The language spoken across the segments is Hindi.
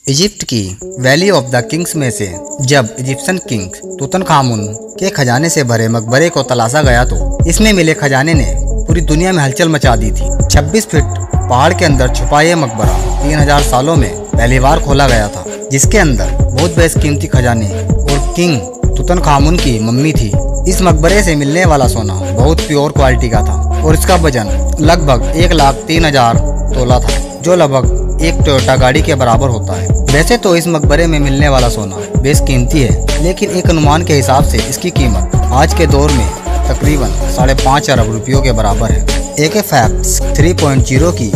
इजिप्ट की वैली ऑफ द किंग्स में से जब इजिप्शियन किंग तूतनखामुन के खजाने से भरे मकबरे को तलाशा गया तो इसमें मिले खजाने ने पूरी दुनिया में हलचल मचा दी थी। 26 फीट पहाड़ के अंदर छुपा ये मकबरा 3000 सालों में पहली बार खोला गया था, जिसके अंदर बहुत बेशकीमती खजाने और किंग तूतनखामुन की मम्मी थी। इस मकबरे से मिलने वाला सोना बहुत प्योर क्वालिटी का था और इसका वजन लगभग 1,03,000 तोला था, जो लगभग एक टोयोटा गाड़ी के बराबर होता है। वैसे तो इस मकबरे में मिलने वाला सोना बेशकीमती है, लेकिन एक अनुमान के हिसाब से इसकी कीमत आज के दौर में तकरीबन 5.5 अरब रुपयों के बराबर है। AK फैक्ट्स 3.0 की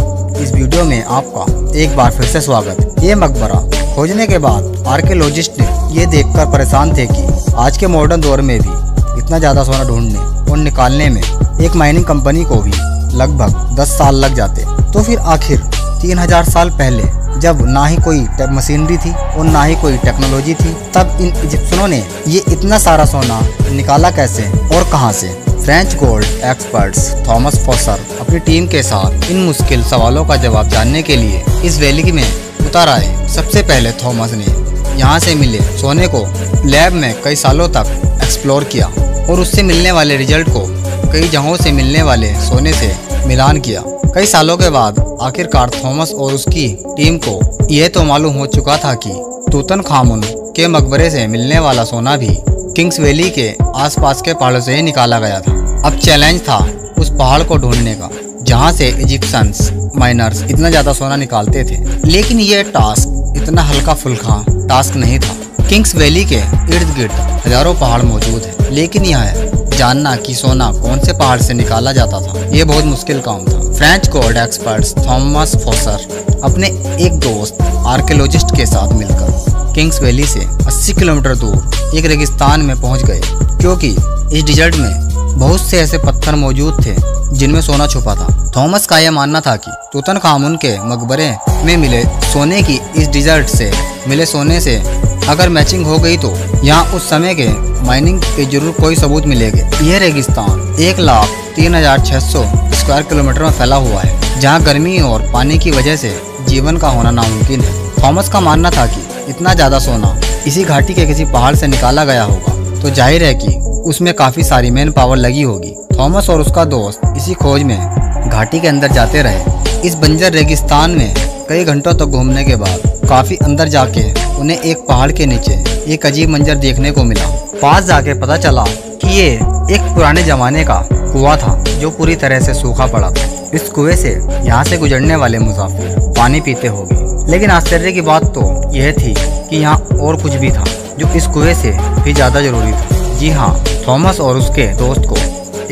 इस वीडियो में आपका एक बार फिर से स्वागत। ये मकबरा खोजने के बाद आर्कियोलॉजिस्ट ने ये देखकर परेशान थे कि आज के मॉडर्न दौर में भी इतना ज़्यादा सोना ढूंढने और निकालने में एक माइनिंग कंपनी को भी लगभग 10 साल लग जाते। तो फिर आखिर 3000 साल पहले, जब ना ही कोई मशीनरी थी और ना ही कोई टेक्नोलॉजी थी, तब इन इजिप्शियनों ने ये इतना सारा सोना निकाला कैसे और कहां से? फ्रेंच गोल्ड एक्सपर्ट्स थॉमस फॉसर अपनी टीम के साथ इन मुश्किल सवालों का जवाब जानने के लिए इस वैली में उतर आए। सबसे पहले थॉमस ने यहाँ से मिले सोने को लैब में कई सालों तक एक्सप्लोर किया और उससे मिलने वाले रिजल्ट को कई जगहों से मिलने वाले सोने से मिलान किया। कई सालों के बाद आखिरकार थॉमस और उसकी टीम को यह तो मालूम हो चुका था कि तूतनखामुन के मकबरे से मिलने वाला सोना भी किंग्स वैली के आसपास के पहाड़ों से ही निकाला गया था। अब चैलेंज था उस पहाड़ को ढूंढने का जहां से इजिप्शियंस माइनर्स इतना ज्यादा सोना निकालते थे। लेकिन यह टास्क इतना हल्का फुल्का टास्क नहीं था। किंग्स वैली के इर्द गिर्द हजारों पहाड़ मौजूद हैं, लेकिन यह जानना कि सोना कौन से पहाड़ से निकाला जाता था ये बहुत मुश्किल काम था। फ्रेंच गोल्ड एक्सपर्ट्स थॉमस फॉसर अपने एक दोस्त आर्कियोलॉजिस्ट के साथ मिलकर किंग्स वैली से 80 किलोमीटर दूर एक रेगिस्तान में पहुंच गए, क्योंकि इस डिजर्ट में बहुत से ऐसे पत्थर मौजूद थे जिनमें सोना छुपा था। थॉमस का यह मानना था कि तूतनखामुन के मकबरे में मिले सोने की इस डिजर्ट से मिले सोने से अगर मैचिंग हो गई तो यहाँ उस समय के माइनिंग के जरूर कोई सबूत मिलेंगे। यह रेगिस्तान 1,03,600 स्क्वायर किलोमीटर में फैला हुआ है, जहाँ गर्मी और पानी की वजह से जीवन का होना नामुमकिन है। थॉमस का मानना था कि इतना ज्यादा सोना इसी घाटी के किसी पहाड़ से निकाला गया होगा, तो जाहिर है कि उसमें काफी सारी मैन पावर लगी होगी। थॉमस और उसका दोस्त इसी खोज में घाटी के अंदर जाते रहे। इस बंजर रेगिस्तान में कई घंटों तक घूमने के बाद काफी अंदर जाके उन्हें एक पहाड़ के नीचे एक अजीब मंजर देखने को मिला। पास जाके पता चला कि ये एक पुराने जमाने का कुआं था जो पूरी तरह से सूखा पड़ा था। इस कुएं से यहाँ से गुजरने वाले मुसाफिर पानी पीते होंगे, लेकिन आश्चर्य की बात तो यह थी कि यहाँ और कुछ भी था जो इस कुएं से भी ज्यादा जरूरी था। जी हाँ, थॉमस और उसके दोस्त को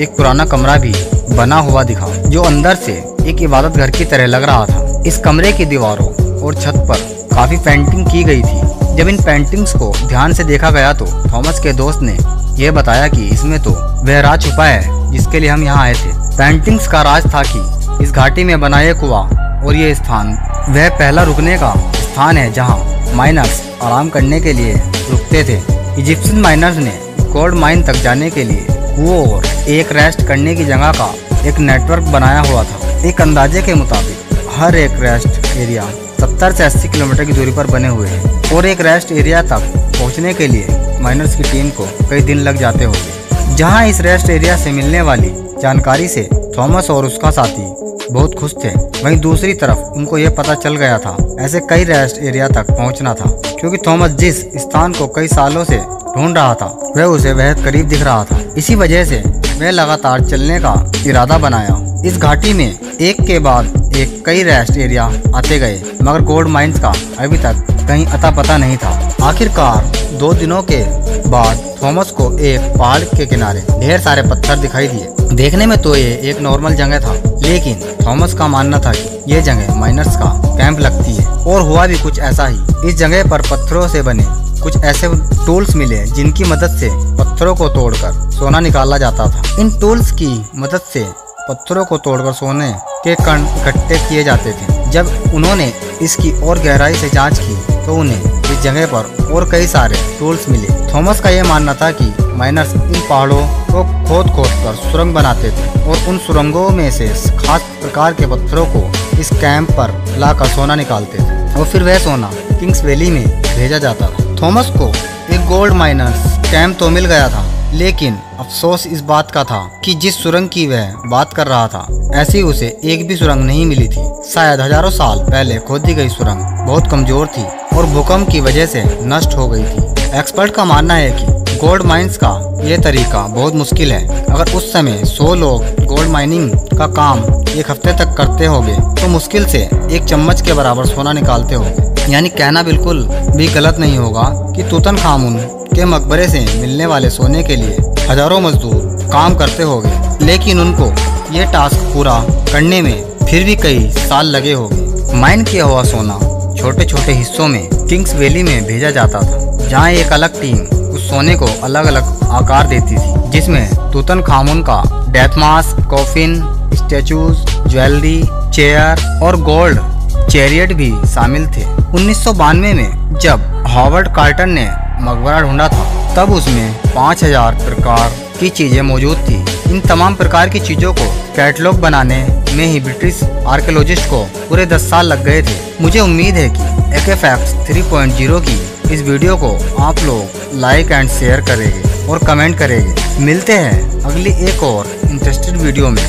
एक पुराना कमरा भी बना हुआ दिखा, जो अंदर से एक इबादत घर की तरह लग रहा था। इस कमरे की दीवारों और छत पर काफी पेंटिंग की गई थी। जब इन पेंटिंग्स को ध्यान से देखा गया तो थॉमस के दोस्त ने यह बताया कि इसमें तो वह राज छुपा है जिसके लिए हम यहाँ आए थे। पेंटिंग्स का राज था कि इस घाटी में बना ये कुआं और ये स्थान वह पहला रुकने का स्थान है जहाँ माइनर्स आराम करने के लिए रुकते थे। इजिप्शियन माइनर्स ने गोल्ड माइन तक जाने के लिए कुओं और एक रेस्ट करने की जगह का एक नेटवर्क बनाया हुआ था। एक अंदाजे के मुताबिक हर एक रेस्ट एरिया 70 से 80 किलोमीटर की दूरी पर बने हुए हैं और एक रेस्ट एरिया तक पहुंचने के लिए माइनर्स की टीम को कई दिन लग जाते होंगे। जहां इस रेस्ट एरिया से मिलने वाली जानकारी से थॉमस और उसका साथी बहुत खुश थे, वहीं दूसरी तरफ उनको यह पता चल गया था ऐसे कई रेस्ट एरिया तक पहुंचना था, क्योंकि थॉमस जिस स्थान को कई सालों से ढूंढ रहा था वह उसे बेहद करीब दिख रहा था। इसी वजह से वह लगातार चलने का इरादा बनाया। इस घाटी में एक के बाद एक कई रेस्ट एरिया आते गए, मगर गोल्ड माइंस का अभी तक कहीं अता पता नहीं था। आखिरकार 2 दिनों के बाद थॉमस को एक पहाड़ के किनारे ढेर सारे पत्थर दिखाई दिए। देखने में तो ये एक नॉर्मल जगह था, लेकिन थॉमस का मानना था कि ये जगह माइनर्स का कैंप लगती है। और हुआ भी कुछ ऐसा ही। इस जगह पर पत्थरों से बने कुछ ऐसे टूल्स मिले जिनकी मदद से पत्थरों को तोड़कर सोना निकाला जाता था। इन टूल्स की मदद से पत्थरों को तोड़कर सोने के कण इकट्ठे किए जाते थे। जब उन्होंने इसकी और गहराई से जांच की तो उन्हें इस जगह पर और कई सारे टूल्स मिले। थॉमस का यह मानना था कि माइनर्स इन पहाड़ों को खोद कर सुरंग बनाते थे और उन सुरंगों में से खास प्रकार के पत्थरों को इस कैंप पर लाकर सोना निकालते थे। और फिर वह सोना किंग्स वैली में भेजा जाता था। थॉमस को एक गोल्ड माइनर्स कैंप तो मिल गया था, लेकिन अफसोस इस बात का था कि जिस सुरंग की वह बात कर रहा था, ऐसी उसे एक भी सुरंग नहीं मिली थी। शायद हजारों साल पहले खोदी गई सुरंग बहुत कमजोर थी और भूकंप की वजह से नष्ट हो गई थी। एक्सपर्ट का मानना है कि गोल्ड माइंस का ये तरीका बहुत मुश्किल है। अगर उस समय 100 लोग गोल्ड माइनिंग का काम एक हफ्ते तक करते होंगे तो मुश्किल से एक चम्मच के बराबर सोना निकालते होंगे। यानी कहना बिल्कुल भी गलत नहीं होगा कि तूतनखामुन के मकबरे से मिलने वाले सोने के लिए हजारों मजदूर काम करते होंगे, लेकिन उनको ये टास्क पूरा करने में फिर भी कई साल लगे होंगे। माइन किया हुआ सोना छोटे छोटे हिस्सों में किंग्स वैली में भेजा जाता था, जहाँ एक अलग टीम उस सोने को अलग अलग आकार देती थी, जिसमें तूतनखामुन का death mask, coffin, statues, jewellery, chair और गोल्ड चैरियट भी शामिल थे। 1992 में जब हॉवर्ड कार्टर ने मकबरा ढूंढा था, तब उसमें 5000 प्रकार की चीजें मौजूद थी। इन तमाम प्रकार की चीजों को कैटलॉग बनाने में ही ब्रिटिश आर्कियोलॉजिस्ट को पूरे 10 साल लग गए थे। मुझे उम्मीद है कि AK Facts 3.0 की इस वीडियो को आप लोग लाइक एंड शेयर करेंगे और कमेंट करेंगे। मिलते हैं अगली एक और इंटरेस्टेड वीडियो में।